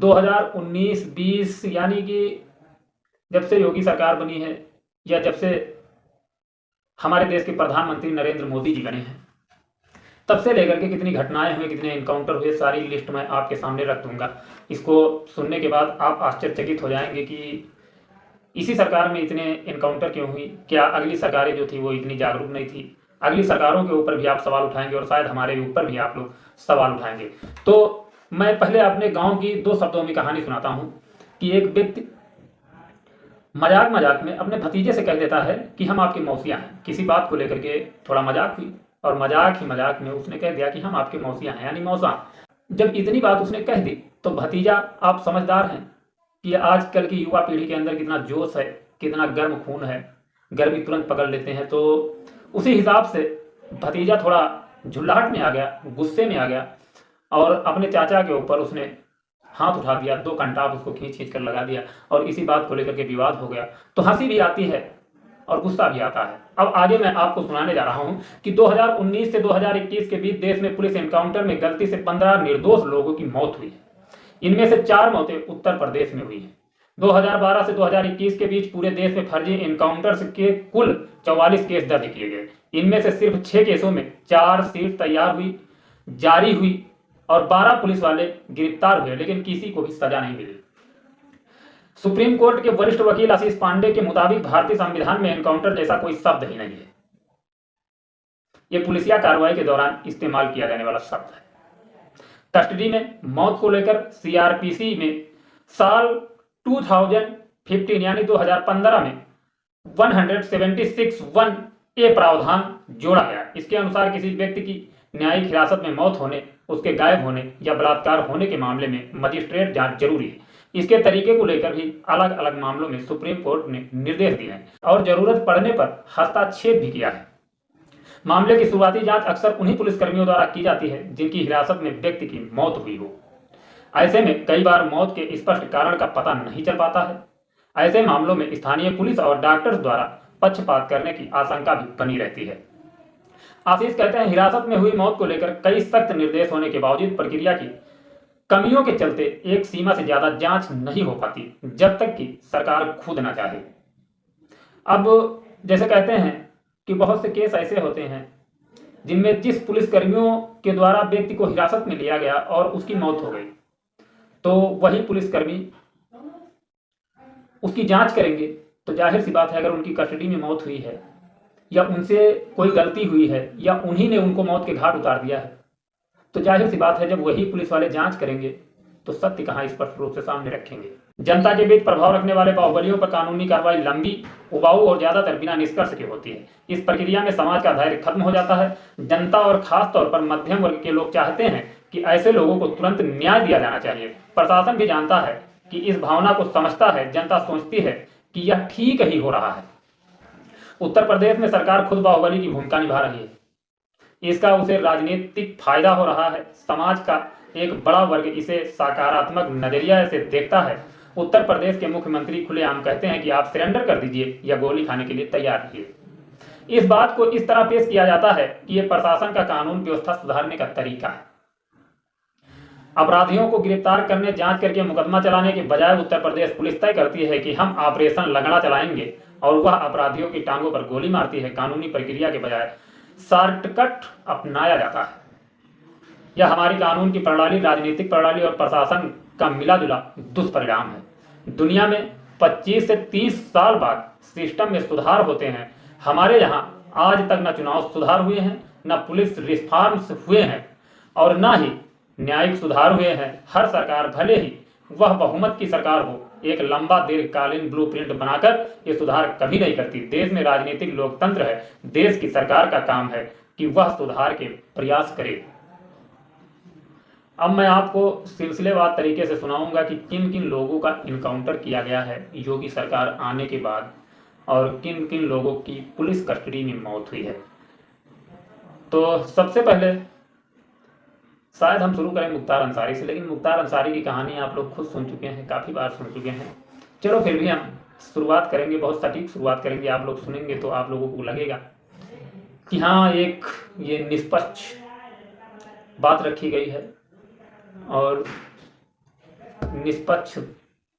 2019-20 यानी कि जब से योगी सरकार बनी है या जब से हमारे देश के प्रधानमंत्री नरेंद्र मोदी जी बने हैं, तब से लेकर के कितनी घटनाएं हुई, कितने इनकाउंटर हुए, सारी लिस्ट मैं आपके सामने रख दूंगा। इसको सुनने के बाद आप आश्चर्यचकित हो जाएंगे कि इसी सरकार में इतने इनकाउंटर क्यों हुई। क्या अगली सरकारें जो थी वो इतनी जागरूक नहीं थी? अगली सरकारों के ऊपर भी आप सवाल उठाएंगे और शायद हमारे ऊपर भी आप लोग सवाल उठाएंगे। तो मैं पहले अपने गांव की 2 शब्दों में कहानी सुनाता हूं कि एक व्यक्ति मजाक मजाक में अपने भतीजे से कह देता है कि हम आपकी मौसियां हैं। किसी बात को लेकर के थोड़ा मजाक हुई और मजाक ही मजाक में उसने कह दिया कि हम आपके मौसियां हैं, यानी मौसा। जब इतनी बात उसने कह दी तो भतीजा, आप समझदार हैं कि आजकल की युवा पीढ़ी के अंदर कितना जोश है, कितना गर्म खून है, गर्मी तुरंत पकड़ लेते हैं। तो उसी हिसाब से भतीजा थोड़ा झुल्लाहट में आ गया, गुस्से में आ गया और अपने चाचा के ऊपर उसने हाथ उठा दिया, 2 कंटाप उसको खींच खींच कर लगा दिया और इसी बात को लेकर के विवाद हो गया। तो हंसी भी आती है और गुस्सा भी आता है। अब आगे मैं आपको सुनाने जा रहा हूं कि 2019 से 2021 के बीच देश में पुलिस एनकाउंटर में गलती से 15 निर्दोष लोगों की मौत हुई है। इनमें से 4 मौतें उत्तर प्रदेश में हुई हैं। 2012 से 2021 के बीच पूरे देश में फर्जी एनकाउंटर्स के कुल 44 केस दर्ज किए गए। इनमें से सिर्फ 6 केसों में चार्जशीट तैयार हुई, जारी हुई और 12 पुलिस वाले गिरफ्तार हुए, लेकिन किसी को भी सजा नहीं मिली। सुप्रीम कोर्ट के वरिष्ठ वकील आशीष पांडे के मुताबिक भारतीय संविधान में एनकाउंटर जैसा कोई शब्द ही नहीं है। यह पुलिसिया कार्रवाई के दौरान इस्तेमाल किया जाने वाला शब्द है। कस्टडी में मौत को लेकर सीआरपीसी में साल 2015 यानी 2015 में 176(1)A प्रावधान जोड़ा गया। इसके अनुसार किसी व्यक्ति की न्यायिक हिरासत में मौत होने, उसके गायब होने या बलात्कार होने के मामले में मजिस्ट्रेट जांच जरूरी है। इसके तरीके को लेकर भी अलग अलग मामलों में सुप्रीम कोर्ट ने निर्देश दिए हैं और जरूरत पड़ने पर हस्तक्षेप भी किया है। मामले की शुरुआती जांच अक्सर उन्हीं पुलिसकर्मियों द्वारा की जाती है जिनकी हिरासत में व्यक्ति की मौत हुई हो। ऐसे में कई बार मौत के स्पष्ट कारण का पता नहीं चल पाता है। ऐसे मामलों में स्थानीय पुलिस और डॉक्टर्स द्वारा पक्षपात करने की आशंका भी बनी रहती है। आशीष कहते हैं, हिरासत में हुई मौत को लेकर कई सख्त निर्देश होने के बावजूद प्रक्रिया की कमियों के चलते एक सीमा से ज्यादा जांच नहीं हो पाती जब तक कि सरकार खुद न चाहे। अब जैसे कहते हैं कि बहुत से केस ऐसे होते हैं जिनमें जिस पुलिसकर्मियों के द्वारा व्यक्ति को हिरासत में लिया गया और उसकी मौत हो गई, तो वही पुलिसकर्मी उसकी जांच करेंगे तो जाहिर सी बात है, अगर उनकी कस्टडी में मौत हुई है या उनसे कोई गलती हुई है या उन्हीं ने उनको मौत के घाट उतार दिया है, तो जाहिर सी बात है जब वही पुलिस वाले जांच करेंगे तो सत्य कहां स्पष्ट रूप से सामने रखेंगे। जनता के बीच प्रभाव रखने वाले बाहुबलियों पर कानूनी कार्रवाई लंबी, उबाऊ और ज्यादातर बिना निष्कर्ष की होती है। इस प्रक्रिया में समाज का धैर्य खत्म हो जाता है। जनता और खास तौर पर मध्यम वर्ग के लोग चाहते हैं कि ऐसे लोगों को तुरंत न्याय दिया जाना चाहिए। प्रशासन भी जानता है कि इस भावना को समझता है। जनता सोचती है कि यह ठीक ही हो रहा है। उत्तर प्रदेश में सरकार खुद बाहुबली की भूमिका निभा रही है। इसका उसे राजनीतिक फायदा हो रहा है। समाज का एक बड़ा वर्ग इसे सकारात्मक नजरिया से देखता है। उत्तर प्रदेश के मुख्यमंत्री खुलेआम कहते हैं कि आप सरेंडर कर दीजिए या गोली खाने के लिए तैयार रहिए। इस बात को इस तरह पेश किया जाता है कि यह प्रशासन का कानून व्यवस्था सुधारने का तरीका है। अपराधियों को गिरफ्तार करने, जांच करके मुकदमा चलाने के बजाय उत्तर प्रदेश पुलिस तय करती है कि हम ऑपरेशन लगड़ा चलाएंगे और वह अपराधियों की टांगों पर गोली मारती है। कानूनी प्रक्रिया के बजाय शॉर्टकट अपनाया जाता है। यह हमारी कानून की प्रणाली, राजनीतिक प्रणाली और प्रशासन का मिला जुला दुष्परिणाम है। दुनिया में 25 से 30 साल बाद सिस्टम में सुधार होते हैं। हमारे यहाँ आज तक न चुनाव सुधार हुए हैं, न पुलिस रिफॉर्म्स हुए हैं और न ही न्यायिक सुधार हुए हैं। हर सरकार, भले ही वह बहुमत की सरकार हो, एक लंबा दीर्घकालीन ब्लूप्रिंट बनाकर ये सुधार कभी नहीं करती। देश में राजनीतिक लोकतंत्र है। देश की सरकार का काम है कि वह सुधार के प्रयास करे। अब मैं आपको सिलसिलेवार तरीके से सुनाऊंगा कि किन किन लोगों का इनकाउंटर किया गया है योगी सरकार आने के बाद और किन किन लोगों की पुलिस कस्टडी में मौत हुई है। तो सबसे पहले शायद हम शुरू करें मुख्तार अंसारी से, लेकिन मुख्तार अंसारी की कहानी आप लोग खुद सुन चुके हैं, काफ़ी बार सुन चुके हैं। चलो फिर भी हम शुरुआत करेंगे, बहुत सटीक शुरुआत करेंगे। आप लोग सुनेंगे तो आप लोगों को लगेगा कि हाँ, एक ये निष्पक्ष बात रखी गई है और निष्पक्ष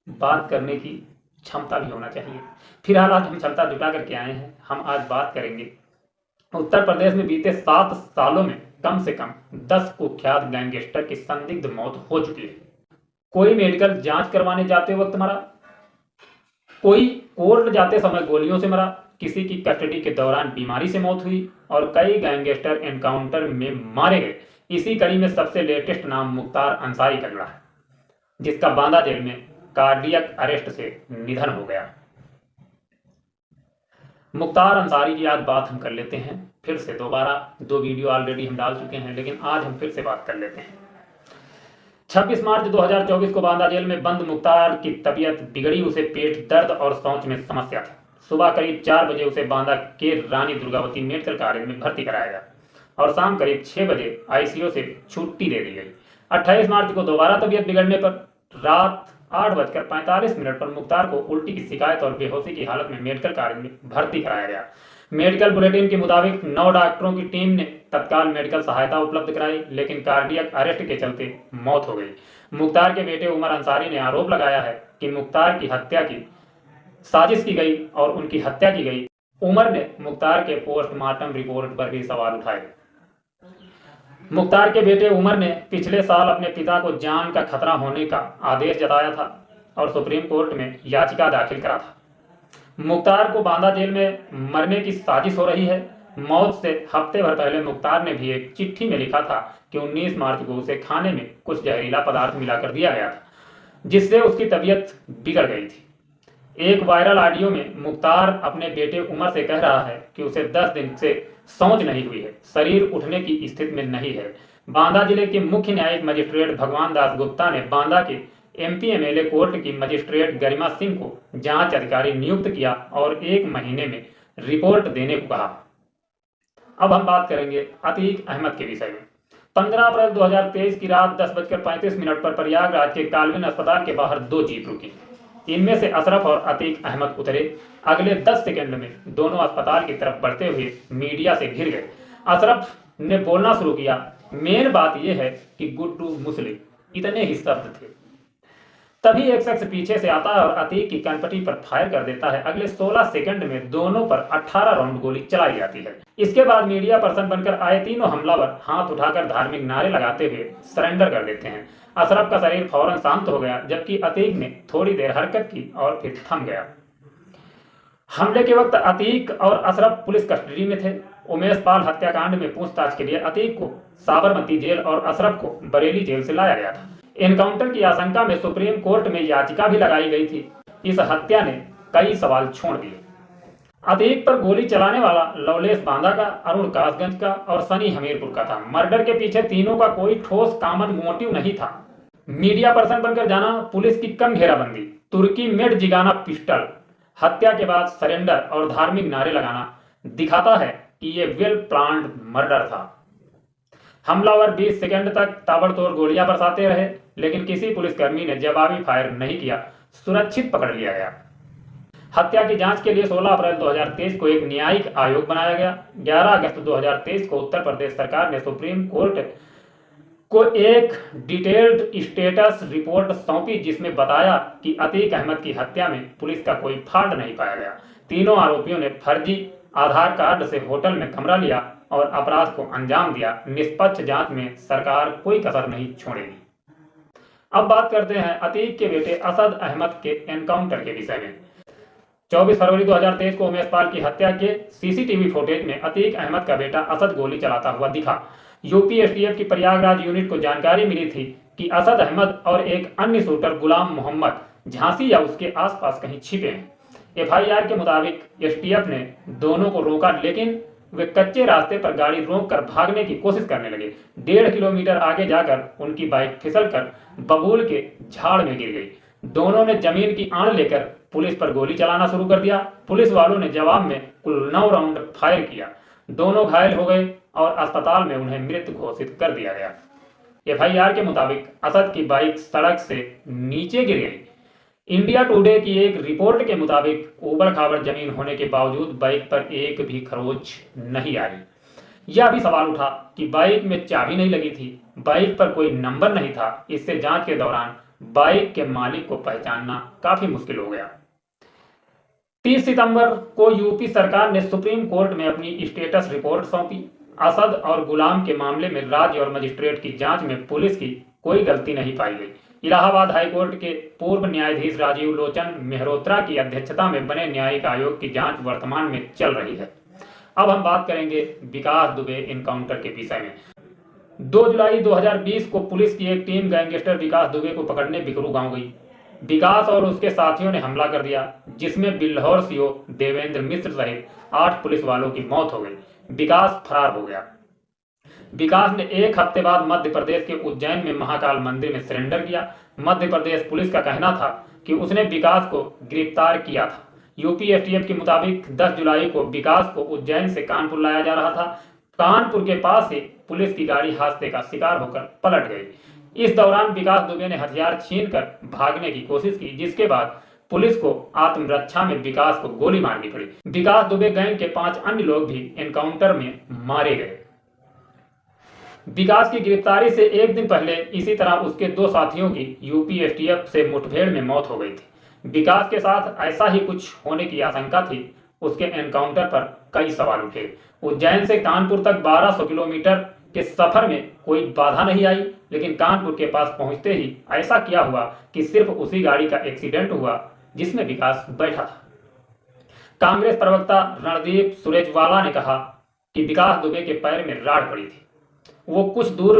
बात करने की क्षमता भी होना चाहिए। फिलहाल आज हम क्षमता जुटा करके आए हैं। हम आज बात करेंगे उत्तर प्रदेश में बीते 7 सालों में कम से कम 10 कुख्यात गैंगस्टर की संदिग्ध मौत हो चुकी है। कोई मेडिकल जांच करवाने जाते वक्त मरा, कोई कोर्ट जाते समय गोलियों से मरा, किसी की कस्टडी के दौरान बीमारी से मौत हुई और कई गैंगस्टर एनकाउंटर में मारे गए। इसी कड़ी में सबसे लेटेस्ट नाम मुख्तार अंसारी का जुड़ा है, जिसका बांदा जेल में कार्डियक अरेस्ट से निधन हो गया। मुख्तार अंसारी की आज बात हम कर लेते हैं फिर से दोबारा। 2 वीडियो ऑलरेडी हम डाल चुके हैं, लेकिन आज हम फिर से बात कर लेते हैं। 26 मार्च 2024 को बांदा जेल में बंद मुख्तार की तबीयत बिगड़ी। उसे पेट दर्द और शौच में समस्या थी। सुबह करीब 4 बजे उसे बांदा के रानी दुर्गावती मेडिकल कॉलेज में भर्ती कराया गया और शाम करीब 6 बजे आईसीयू से छुट्टी दे दी गई। 28 मार्च को दोबारा तबीयत बिगड़ने पर रात 8:45 पर मुख्तार को उल्टी की शिकायत और बेहोशी की हालत में मेडिकल कॉलेज में भर्ती कराया गया। मेडिकल बुलेटिन के मुताबिक 9 डॉक्टरों की टीम ने तत्काल मेडिकल सहायता उपलब्ध कराई, लेकिन कार्डियक अरेस्ट के चलते मौत हो गई। मुख्तार के बेटे उमर अंसारी ने आरोप लगाया है कि मुख्तार की हत्या की साजिश की गई और उनकी हत्या की गई। उमर ने मुख्तार के पोस्टमार्टम रिपोर्ट पर भी सवाल उठाए। मुख्तार के बेटे उमर ने पिछले साल अपने पिता को जान का खतरा होने का आदेश जताया था और सुप्रीम कोर्ट में याचिका दाखिल करा था। मुख्तार को बांदा जेल में मरने की साजिश हो रही है। मौत से हफ्ते भर पहले मुख्तार ने भी एक चिट्ठी में लिखा था कि 19 मार्च को उसे खाने में कुछ जहरीला पदार्थ मिलाकर दिया गया था, जिससे उसकी तबीयत बिगड़ गई थी। एक वायरल ऑडियो में मुख्तार अपने बेटे उमर से कह रहा है कि उसे 10 दिन से सोच नहीं हुई है, शरीर उठने की स्थिति में नहीं है। बांदा जिले के मुख्य न्यायिक मजिस्ट्रेट भगवान दास गुप्ता ने बांदा के एमपी एमएलए कोर्ट की मजिस्ट्रेट गरिमा सिंह को जांच अधिकारी नियुक्त किया और 1 महीने में रिपोर्ट देने को कहा। अब हम बात करेंगे अतीक अहमद के विषय में। 15 अप्रैल 2023 की रात 10:35 पर प्रयागराज के कालविन अस्पताल के बाहर 2 जीप रुकी। इनमें से अशरफ और अतीक अहमद उतरे। अगले 10 सेकंड में दोनों अस्पताल की तरफ बढ़ते हुए मीडिया से घिर गए। अशरफ ने बोलना शुरू किया, मेन बात यह है कि गुड्डू मुस्लिम, इतने ही शब्द थे। तभी एक शख्स पीछे से आता है और अतीक की कनपटी पर फायर कर देता है। अगले 16 सेकंड में दोनों पर 18 राउंड गोली चलाई जाती है। इसके बाद मीडिया पर्सन बनकर आए तीनों हमलावर हाथ उठाकर धार्मिक नारे लगाते हुए सरेंडर कर देते हैं। अशरफ का शरीर फौरन शांत हो गया, जबकि अतीक ने थोड़ी देर हरकत की और फिर थम गया। हमले के वक्त अतीक और अशरफ पुलिस कस्टडी में थे। उमेश पाल हत्याकांड में पूछताछ के लिए अतीक को साबरमती जेल और अशरफ को बरेली जेल से लाया गया था। एनकाउंटर की आशंका में सुप्रीम कोर्ट में याचिका भी लगाई गई थी। इस हत्या ने कई सवाल छोड़ दिए। अतीक पर गोली चलाने वाला लवलेश बांदा का, अरुण कासगंज का और सनी हमीरपुर का था। मर्डर के पीछे तीनों का कोई ठोस कॉमन मोटिव नहीं था। मीडिया पर्सन बनकर जाना, पुलिस की कम घेराबंदी, तुर्की मेड जिगाना पिस्टल, हत्या के बाद सरेंडर और धार्मिक नारे लगाना दिखाता है कि ये वेल प्लान्ड मर्डर था। हमलावर 20 सेकंड तक ताबड़तोड़ गोलियां बरसाते रहे, लेकिन किसी पुलिसकर्मी ने जवाबी फायर नहीं किया। सुरक्षित पकड़ लिया गया। हत्या की जांच के लिए 16 अप्रैल 2023 को एक न्यायिक आयोग बनाया गया। 11 अगस्त 2023 को उत्तर प्रदेश सरकार ने सुप्रीम कोर्ट को एक डिटेल्ड स्टेटस रिपोर्ट सौंपी, जिसमें बताया कि अतीक अहमद की हत्या में पुलिस का कोई फॉल्ट नहीं पाया गया। तीनों आरोपियों ने फर्जी आधार कार्ड से होटल में कमरा लिया और अपराध को अंजाम दिया। निष्पक्ष जांच में सरकार कोई कसर नहीं छोड़ेगी। अब बात करते हैं अतीक के बेटे असद अहमद के एनकाउंटर के विषय में। 24 फरवरी 2023 को उमेश पाल की हत्या के सीसीटीवी फुटेज में अतीक अहमद का बेटा असद गोली चलाता हुआ दिखा। यूपी एसटीएफ की प्रयागराज यूनिट को जानकारी मिली थी कि असद अहमद और एक अन्य शूटर गुलाम मोहम्मद झांसी या उसके आसपास कहीं छिपे हैं। एफआईआर के मुताबिक एसटीएफ ने दोनों को रोका, लेकिन वे कच्चे रास्ते पर गाड़ी रोककर भागने की कोशिश करने लगे। 1.5 किलोमीटर आगे जाकर उनकी बाइक फिसलकर बबूल के झाड़ में गिर गई। दोनों ने जमीन की आड़ लेकर पुलिस पर गोली चलाना शुरू कर दिया। पुलिस वालों ने जवाब में कुल 9 राउंड फायर किया। दोनों घायल हो गए और अस्पताल में उन्हें मृत घोषित कर दिया गया। एफआईआर के मुताबिक असद की बाइक सड़क से नीचे गिर गई। इंडिया टुडे की एक रिपोर्ट के मुताबिक ऊबड़ खाबड़ जमीन होने के बावजूद बाइक पर एक भी खरोच नहीं आई। यह भी सवाल उठा कि बाइक में चाबी नहीं लगी थी, बाइक पर कोई नंबर नहीं था। इससे जांच के दौरान बाइक के मालिक को पहचानना काफी मुश्किल हो गया। 30 सितंबर को यूपी सरकार ने सुप्रीम कोर्ट में अपनी स्टेटस रिपोर्ट सौंपी। असद और गुलाम के मामले में राज्य और मजिस्ट्रेट की जांच में पुलिस की कोई गलती नहीं पाई गई। इलाहाबाद हाईकोर्ट के पूर्व न्यायाधीश राजीव लोचन मेहरोत्रा की अध्यक्षता में बने न्यायिक आयोग की जांच वर्तमान में चल रही है। अब हम बात करेंगे विकास दुबे एनकाउंटर के विषय में। 2 जुलाई 2020 को पुलिस की एक टीम गैंगस्टर विकास दुबे को पकड़ने बिकरू गांव गई। विकास और उसके साथियों ने हमला कर दिया, जिसमें बिल्हौर सीओ देवेंद्र मिश्र सहित 8 पुलिस वालों की मौत हो गई। विकास फरार हो गया। विकास ने एक हफ्ते बाद मध्य प्रदेश के उज्जैन में महाकाल मंदिर में सरेंडर किया। मध्य प्रदेश पुलिस का कहना था कि उसने विकास को गिरफ्तार किया था। यूपी एसटीएफ के मुताबिक 10 जुलाई को विकास को उज्जैन से कानपुर लाया जा रहा था। कानपुर के पास से पुलिस की गाड़ी हादसे का शिकार होकर पलट गई। इस दौरान विकास दुबे ने हथियार छीनकर भागने की कोशिश की, जिसके बाद पुलिस को आत्मरक्षा में विकास को गोली मारनी पड़ी। विकास दुबे गैंग के 5 अन्य लोग भी एनकाउंटर में मारे गए। विकास की गिरफ्तारी से एक दिन पहले इसी तरह उसके 2 साथियों की यूपी एसटीएफ से मुठभेड़ में मौत हो गई थी। विकास के साथ ऐसा ही कुछ होने की आशंका थी। उसके एनकाउंटर पर कई सवाल उठे। उज्जैन से कानपुर तक 1200 किलोमीटर के सफर में कोई बाधा नहीं आई, लेकिन कानपुर के पास पहुंचते ही ऐसा क्या हुआ कि सिर्फ उसी गाड़ी का एक्सीडेंट हुआ जिसमें विकास बैठा था। कांग्रेस प्रवक्ता रणदीप सुरजेवाला ने कहा कि विकास दुबे के पैर में राड़ पड़ी थी। वो कुछ दूर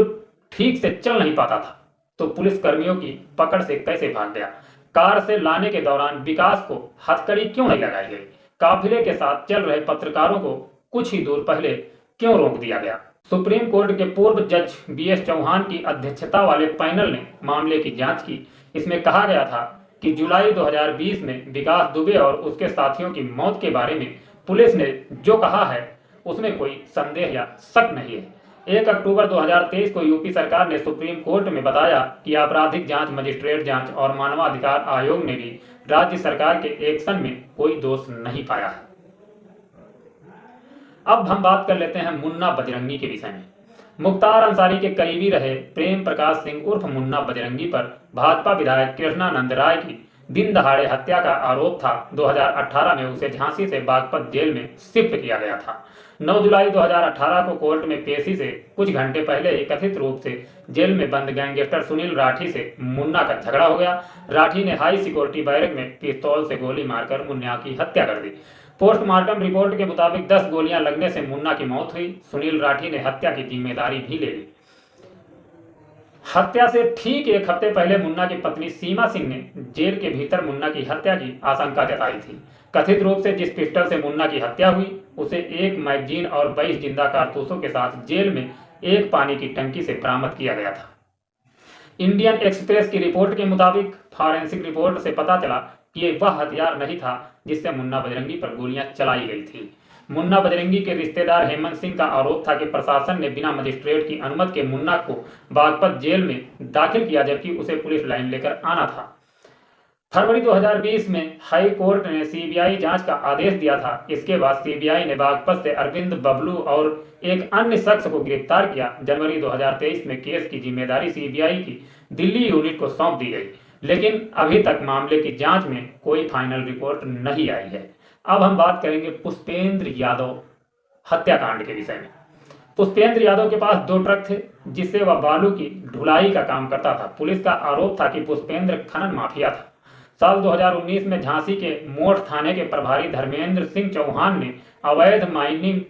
ठीक से चल नहीं पाता था, तो पुलिस कर्मियों की पकड़ से कैसे भाग गया। कार से लाने के दौरान विकास को हथकड़ी क्यों नहीं लगाई गई। काफिले के साथ चल रहे पत्रकारों को कुछ ही दूर पहले क्यों रोक दिया गया। सुप्रीम कोर्ट के पूर्व जज BS चौहान की अध्यक्षता वाले पैनल ने मामले की जांच की। इसमें कहा गया था कि जुलाई 2020 में विकास दुबे और उसके साथियों की मौत के बारे में पुलिस ने जो कहा है उसमें कोई संदेह या शक नहीं है। 1 अक्टूबर 2023 को यूपी सरकार ने सुप्रीम कोर्ट में बताया कि आपराधिक जांच, मजिस्ट्रेट जांच और मानवाधिकार आयोग ने भी राज्य सरकार के एक्शन में कोई दोष नहीं पाया है। अब हम बात कर लेते हैं मुन्ना बजरंगी के विषय में। मुख्तार अंसारी के करीबी रहे प्रेम प्रकाश सिंह उर्फ मुन्ना बजरंगी पर भाजपा विधायक कृष्णानंद राय की दिन दहाड़े हत्या का आरोप था। 2018 में उसे झांसी से बागपत जेल में शिफ्ट किया गया था। 9 जुलाई 2018 को कोर्ट में पेशी से कुछ घंटे पहले ही कथित रूप से जेल में बंद गैंगस्टर सुनील राठी से मुन्ना का झगड़ा हो गया। राठी ने हाई सिक्योरिटी बैरक में पिस्तौल से गोली मारकर मुन्ना की हत्या कर दी। पोस्टमार्टम रिपोर्ट के मुताबिक 10 गोलियां लगने से मुन्ना की मौत हुई। सुनील राठी ने हत्या की जिम्मेदारी भी ले ली। हत्या से ठीक 1 हफ्ते पहले मुन्ना की पत्नी सीमा सिंह ने जेल के भीतर मुन्ना की हत्या की आशंका जताई थी। कथित रूप से जिस पिस्टल से मुन्ना की हत्या हुई उसे 1 मैगजीन और 22 जिंदा कारतूसों के साथ जेल में एक पानी की टंकी से बरामद किया गया था। इंडियन एक्सप्रेस की रिपोर्ट के मुताबिक फॉरेंसिक रिपोर्ट से पता चला कि वह हथियार नहीं था जिससे मुन्ना बजरंगी पर गोलियां चलाई गई थी। मुन्ना बजरंगी के रिश्तेदार हेमंत सिंह का आरोप था कि प्रशासन ने बिना मजिस्ट्रेट की अनुमति के मुन्ना को बागपत जेल में दाखिल किया, जबकि उसे पुलिस लाइन लेकर आना था। फरवरी 2020 में हाई कोर्ट ने सीबीआई जांच का आदेश दिया था। इसके बाद सीबीआई ने बागपत से अरविंद बबलू और एक अन्य शख्स को गिरफ्तार किया। जनवरी 2023 में केस की जिम्मेदारी सीबीआई की दिल्ली यूनिट को सौंप दी गई, लेकिन अभी तक मामले की जांच में कोई फाइनल रिपोर्ट नहीं आई है। अब हम बात करेंगे पुष्पेंद्र यादव हत्याकांड के विषय में। पुष्पेंद्र यादव के पास 2 ट्रक थे जिससे वह बालू की ढुलाई का काम करता था। पुलिस का आरोप था कि पुष्पेंद्र खनन माफिया था। साल 2019 में झांसी के मोठ थाने के प्रभारी धर्मेंद्र सिंह चौहान ने अवैध माइनिंग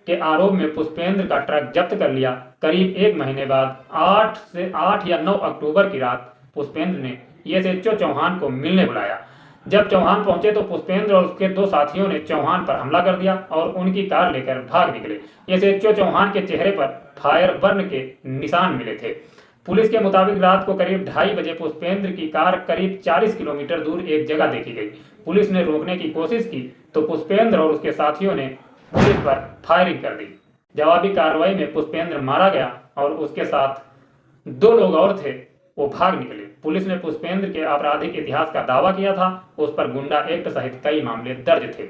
के आरोप में पुष्पेंद्र का ट्रक जब्त कर लिया। करीब 1 महीने बाद 8 या 9 अक्टूबर की रात पुष्पेंद्र ने एसएचओ चौहान को मिलने बुलाया। जब चौहान पहुंचे तो पुष्पेंद्र और उसके 2 साथियों ने चौहान पर हमला कर दिया और उनकी कार लेकर भाग निकले। एसएचओ चौहान के चेहरे पर फायर बर्न के निशान मिले थे। पुलिस के मुताबिक रात को करीब 2:30 बजे पुष्पेंद्र की कार करीब 40 किलोमीटर दूर एक जगह देखी गई। पुलिस ने रोकने की कोशिश की तो पुष्पेंद्र और उसके साथियों ने पुलिस पर फायरिंग कर दी। जवाबी कार्रवाई में पुष्पेंद्र मारा गया और उसके साथ 2 लोग और थे, वो भाग निकले। पुलिस ने पुष्पेंद्र के आपराधिक इतिहास का दावा किया था। उस पर गुंडा एक्ट सहित कई मामले दर्ज थे।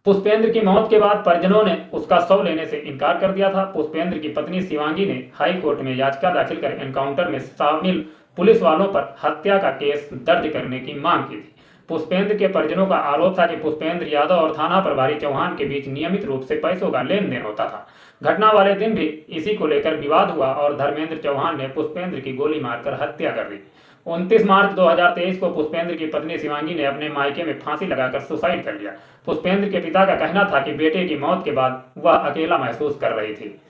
पुष्पेंद्र की मौत के बाद परिजनों ने उसका शव लेने से इनकार कर दिया था। पुष्पेंद्र की पत्नी शिवांगी ने हाई कोर्ट में याचिका दाखिल कर एनकाउंटर में शामिल पुलिस वालों पर हत्या का केस दर्ज करने की मांग की थी। पुष्पेंद्र के परिजनों का आरोप था कि पुष्पेंद्र यादव और थाना प्रभारी चौहान के बीच नियमित रूप से पैसों का लेन देन होता था। घटना वाले दिन भी इसी को लेकर विवाद हुआ और धर्मेंद्र चौहान ने पुष्पेंद्र की गोली मारकर हत्या कर दी। 29 मार्च 2023 को पुष्पेंद्र की पत्नी शिवांगी ने अपने मायके में फांसी लगाकर सुसाइड कर लिया। पुष्पेंद्र के पिता का कहना था कि बेटे की मौत के बाद वह अकेला महसूस कर रही थी।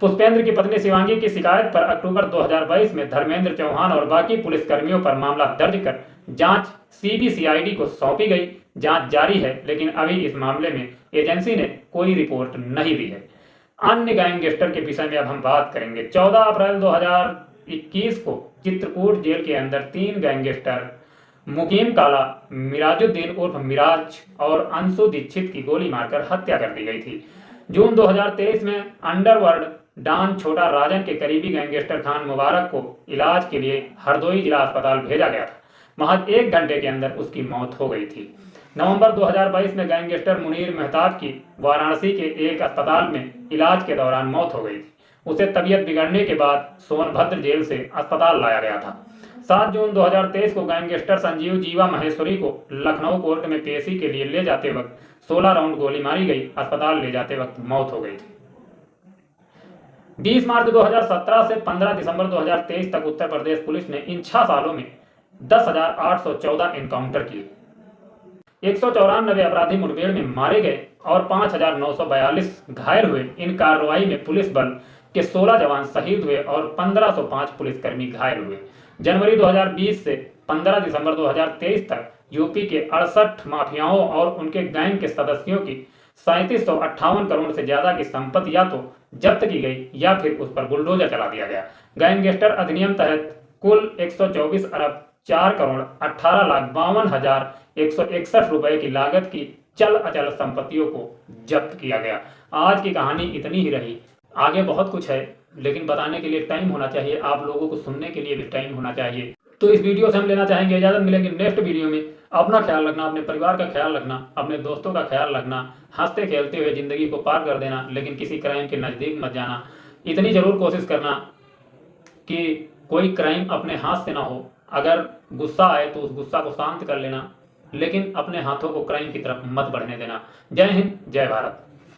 पुष्पेंद्र की पत्नी शिवांगी की शिकायत पर अक्टूबर 2022 में धर्मेंद्र चौहान और बाकी पुलिसकर्मियों पर मामला दर्ज कर जांच सीबीसीआईडी को सौंपी गई। जांच जारी है, लेकिन अभी इस मामले में एजेंसी ने कोई रिपोर्ट नहीं दी है। अन्य गैंगस्टर के विषय में अब हम बात करेंगे। 14 अप्रैल 2021 को चित्रकूट जेल के अंदर 3 गैंगस्टर मुकीम काला, मिराजुद्दीन उर्फ मिराज और अंशु दीक्षित की गोली मारकर हत्या कर दी गई थी। जून 2023 में अंडरवर्ल्ड डॉन छोटा राजन के करीबी गैंगस्टर खान मुबारक को इलाज के लिए हरदोई जिला अस्पताल भेजा गया था। महज 1 घंटे के अंदर उसकी मौत हो गई थी। नवंबर 2022 में गैंगस्टर मुनीर मेहताब की वाराणसी के एक अस्पताल में इलाज के दौरान मौत हो गई थी। उसे तबीयत बिगड़ने के बाद सोनभद्र जेल से अस्पताल लाया गया था। 7 जून 2023 को गैंगस्टर संजीव जीवा महेश्वरी को लखनऊ कोर्ट में पेशी के लिए ले जाते वक्त 16 राउंड गोली मारी गई। अस्पताल ले जाते वक्त मौत हो गई थी। 20 मार्च 2017 से 15 दिसंबर 2023 तक उत्तर प्रदेश पुलिस ने इन 6 सालों में 10,814 एनकाउंटर किए। 194 अपराधी मुठभेड़ में मारे गए और 5,942 घायल हुए। इन कार्रवाई में पुलिस बल के 16 जवान शहीद हुए और 1505 पुलिसकर्मी घायल हुए। जनवरी 2020 से 15 दिसंबर 2023 तक यूपी के 68 माफियाओं और उनके गैंग के सदस्यों की 3758 करोड़ से ज्यादा की संपत्ति या तो जब्त की गई या फिर उस पर बुलडोजर चला दिया गया। गैंगस्टर अधिनियम तहत कुल 124 अरब 4 करोड़ 18,52,161 रुपए की लागत की चल अचल संपत्तियों को जब्त किया गया। आज की कहानी इतनी ही रही। आगे बहुत कुछ है, लेकिन बताने के लिए टाइम होना चाहिए, आप लोगों को सुनने के लिए भी टाइम होना चाहिए। तो इस वीडियो से हम लेना चाहेंगे इजाजत। मिलेंगे नेक्स्ट वीडियो में। अपना ख्याल रखना, अपने परिवार का ख्याल रखना, अपने दोस्तों का ख्याल रखना। हंसते खेलते हुए जिंदगी को पार कर देना, लेकिन किसी क्राइम के नजदीक मत जाना। इतनी जरूर कोशिश करना कि कोई क्राइम अपने हाथ से ना हो। अगर गुस्सा आए तो उस गुस्सा को शांत कर लेना, लेकिन अपने हाथों को क्राइम की तरफ मत बढ़ने देना। जय हिंद, जय भारत।